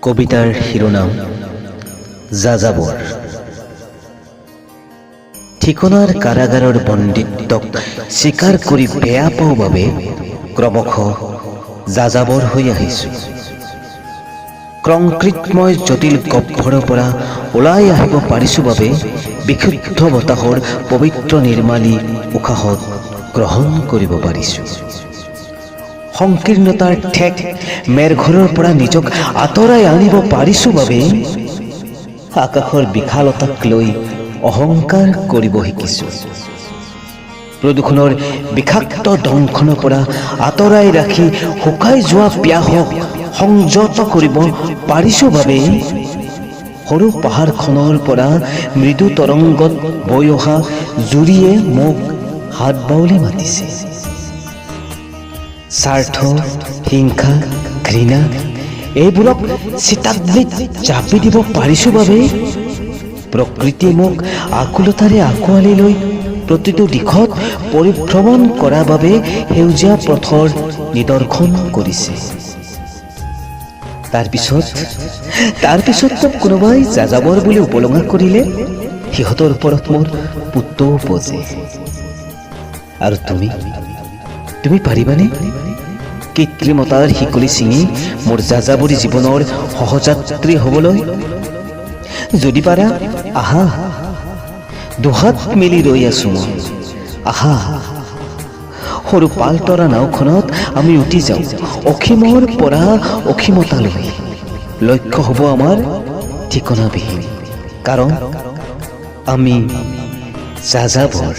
কবিতাৰ শিৰোনাম যাযাবৰ। ঠিকনাৰ কাৰাগাৰৰ বন্দিত্বক স্বীকাৰ কৰি বেয়া পাওঁ বাবে ক্ৰমশ যাযাবৰ হৈ আহিছোঁ। কংক্ৰিটময় জটিল গহ্বৰৰ পৰা ওলাই আহিব পাৰিছোঁ বাবে বিশুদ্ধ বতাহৰ পবিত্ৰ নিৰ্মালী উশাহত গ্ৰহণ কৰিব পাৰিছোঁ। সংকীৰ্ণতাৰ ঠেক মেৰঘৰৰ পৰা নিজক আঁতৰাই আনিব পাৰিছোঁ বাবে আকাশৰ বিশালতাক লৈ অহংকাৰ কৰিব শিকিছোঁ। প্ৰদূষণৰ বিষাক্ত দংশনৰ পৰা আঁতৰাই ৰাখি শুকাই যোৱা পিয়াহক সংযত কৰিব পাৰিছোঁ বাবে সৰু পাহাৰখনৰ পৰা মৃদু তৰংগত বৈ অহা জুৰিয়ে মোক হাত বাউলি মাতিছে। স্বাৰ্থ, হিংসা, ঘৃণা এইবোৰক চিতাগ্নিত চাপি দিব পাৰিছোঁ বাবে প্ৰকৃতিয়ে মোক আকুলতাৰে আঁকোৱালি লৈ প্ৰতিটো দিশত পৰিভ্ৰমণ কৰাৰ বাবে সেউজীয়া পথৰ নিদৰ্শন কৰিছে। তাৰপিছত মোক কোনোবাই যাযাবৰ বুলি উপলঙা কৰিলে সিহঁতৰ ওপৰত মোৰ পুতৌ বজে। আৰু তুমি পাৰিবানে কৃত্ৰিমতাৰ শিকলি ছিঙি মোৰ যাযাবৰী জীৱনৰ সহযাত্ৰী হ'বলৈ? যদি পাৰা আহা, দুহাত মেলি ৰৈ আছো মই। আহা, সৰু পালতৰা নাওখনত আমি উঠি যাওঁ অসীমৰ পৰা অসীমতালৈ। লক্ষ্য হ'ব আমাৰ ঠিকনাবিহীন, কাৰণ আমি যাযাবৰ।